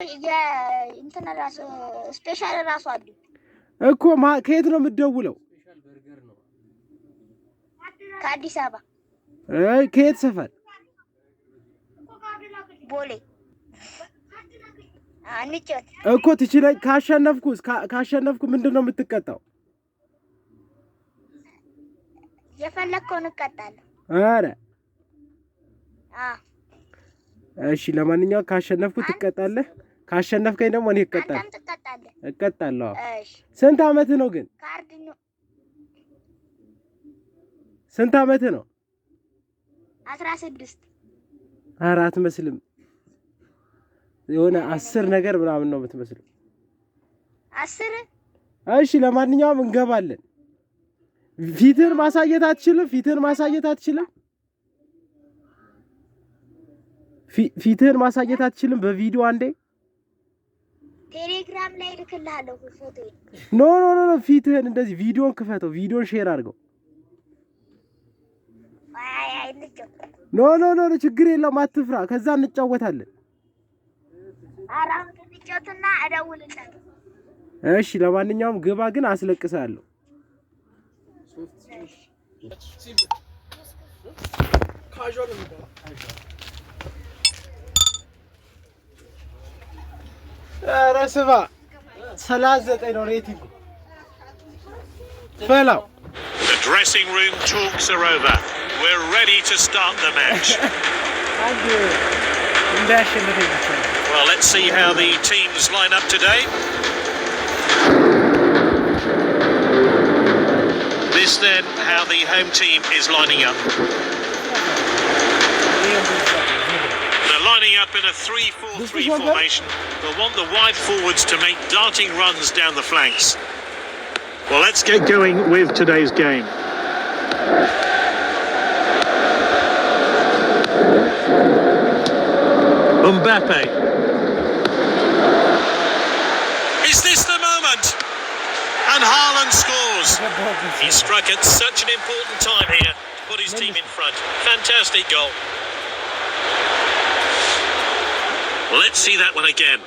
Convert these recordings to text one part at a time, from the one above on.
እንትን ራሱ ስፔሻል ራሱ አሉ እኮ ከየት ነው የምትደውለው? ከአዲስ አበባ። ከየት ሰፈር? ቦሌ። አንጨት እኮ ትችለኝ። ካሸነፍኩ ምንድነው የምትቀጣው? የፈለከውን እቀጣለሁ። ኧረ እሺ፣ ለማንኛውም ካሸነፍኩ ትቀጣለህ። ካሸነፍከኝ ደግሞ እኔ እቀጣለሁ። እሺ። ስንት አመት ነው ግን? ካርድ ነው። ስንት አመት ነው? 16። ኧረ አትመስልም። የሆነ 10 ነገር ምናምን ነው የምትመስለው። 10? እሺ፣ ለማንኛውም እንገባለን። ፊትህን ማሳየት አትችልም? ፊትህን ማሳየት አትችልም? በቪዲዮ አንዴ ቴሌግራም ላይ ልክልሃለሁ ፎቶ። ኖ ፊትህን እንደዚህ ቪዲዮን ክፈተው። ቪዲዮን ሼር አድርገው። ኖ ችግር የለውም አትፍራ። ከዛ እንጫወታለን። አራም እንጫወትና እደውልልሃለሁ። እሺ፣ ለማንኛውም ግባ፣ ግን አስለቅሳለሁ። ኧረ ስማ 39 ነው ሬቲንጉ። ፈላው The dressing room talks are over. We're ready to start the match. Well, let's see how the teams line up today. This then, how the home team is lining up. They're lining up in a 3-4-3 formation. They want the wide forwards to make darting runs down the flanks. Well, let's get going with today's game. Mbappe. Is this the moment? And Haaland scores. He struck at such an important time here to put his team in front. Fantastic goal. Let's see that one again.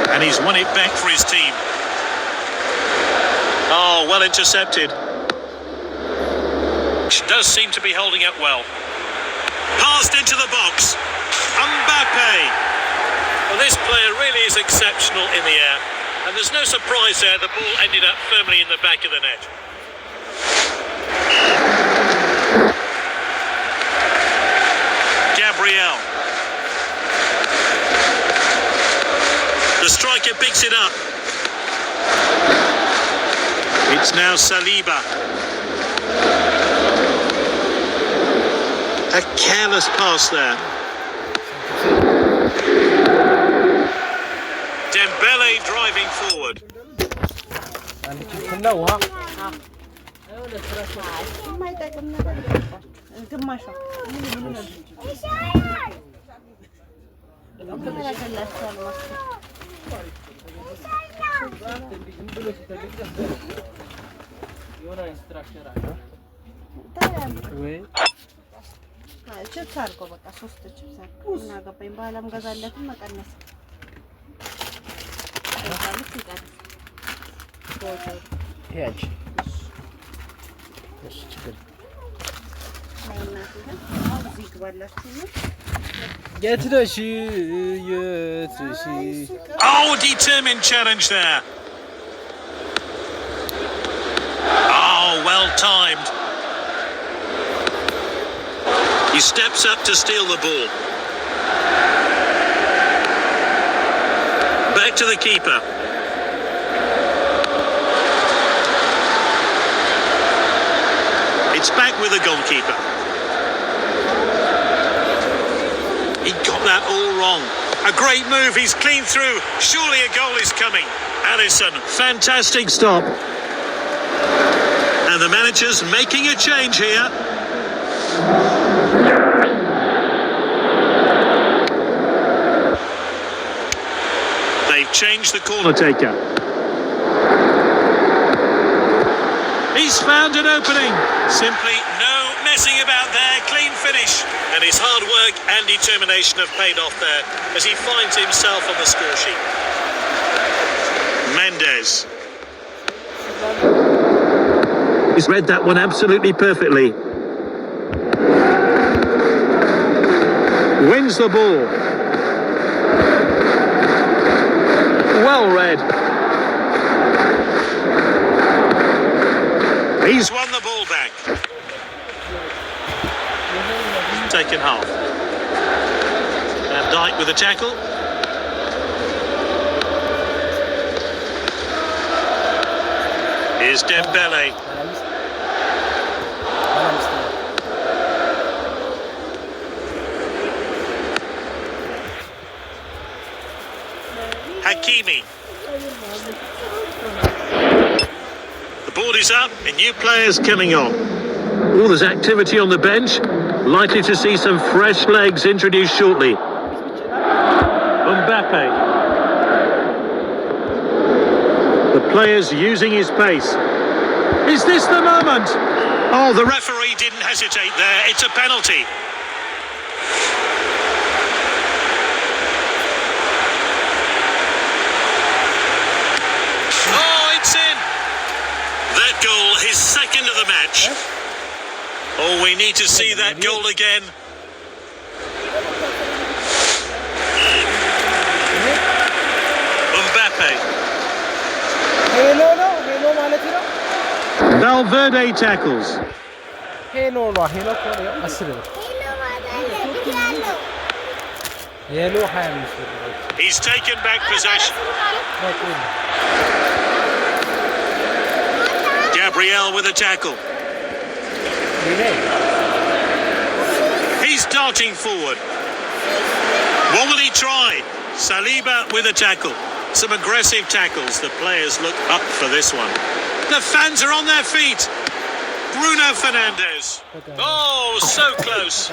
And he's won it back for his team. Oh, well intercepted. Does seem to be holding up well. Passed into the box. Mbappe. Well, this player really is exceptional in the air. And there's no surprise there, the ball ended up firmly in the back of the net. Gabriel. The striker picks it up. It's now Saliba. A careless pass there. Dembele driving forward. ችፕስ አድርጎ በቃ 3 ችፕስ አድርጎ እና ገባኝ በኋላም ገዛለትም መቀነስ Oh, determined challenge there. Oh, well timed. He steps up to steal the ball. Back to the keeper. It's back with the goalkeeper. He got that all wrong. A great move, he's clean through. Surely a goal is coming. Alisson, fantastic stop. And the manager's making a change here. They've changed the corner taker. He's found an opening. Simply no messing about there. Clean finish. And his hard work and determination have paid off there as he finds himself on the score sheet. Mendes. He's read that one absolutely perfectly. Wins the ball. Well read. He's won the ball back. Taken half. Van Dijk with a tackle. Here's Dembele. Hakimi. The board is up and new players coming on. Oh, there's activity on the bench. Likely to see some fresh legs introduced shortly. Mbappe. The players using his pace. Is this the moment? Oh, the referee didn't hesitate there. It's a penalty. Goal, his second of the match. Oh, we need to see that goal again. Mbappe. Valverde tackles. He's taken back possession. Gabriel with a tackle. He's darting forward. What will he try? Saliba with a tackle. Some aggressive tackles. The players look up for this one. The fans are on their feet. Bruno Fernandes. Oh, so close.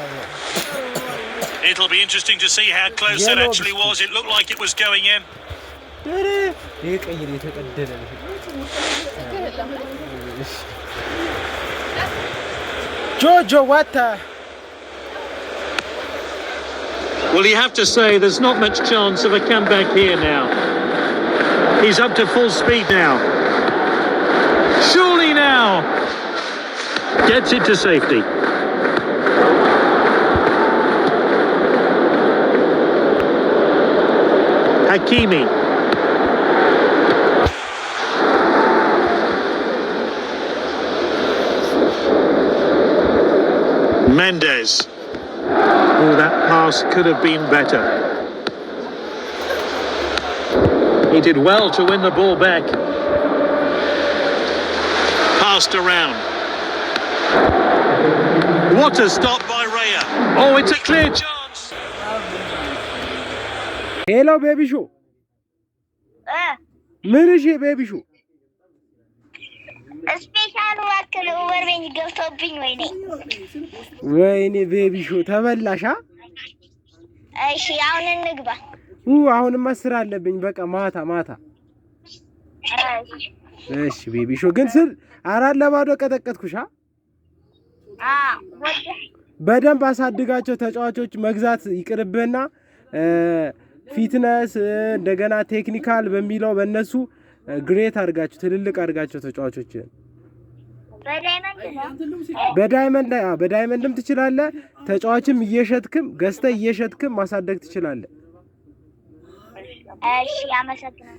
It'll be interesting to see how close that actually was. It looked like it was going in. Jojo, what the? Well, you have to say there's not much chance of a comeback here now. He's up to full speed now. Surely now. Gets it to safety. Hakimi. Mendes. Oh, that pass could have been better. He did well to win the ball back. Passed around. What a stop by Raya. Oh, it's a clear chance. Hello, baby shoe. Minishi, baby shoe. ስፔሻል ዋክል ወርበኝ ገብቶብኝ ወይኔ ቤቢ ሾ ተበላሻ። እሺ አሁን እንግባ። አሁንማ ስራ አለብኝ። በቃ ማታ። እሺ ቤቢ ሾ ግን ስል 4-0 ቀጠቀጥኩሻ። በደንብ አሳድጋቸው ተጫዋቾች መግዛት ይቅርብና ፊትነስ እንደገና ቴክኒካል በሚለው በእነሱ ግሬት አድርጋችሁ ትልልቅ አድርጋችሁ ተጫዋቾች በዳይመንድም ትችላለህ። ተጫዋችም እየሸጥክም ገዝተህ እየሸጥክም ማሳደግ ትችላለህ። እሺ አመሰግናለሁ።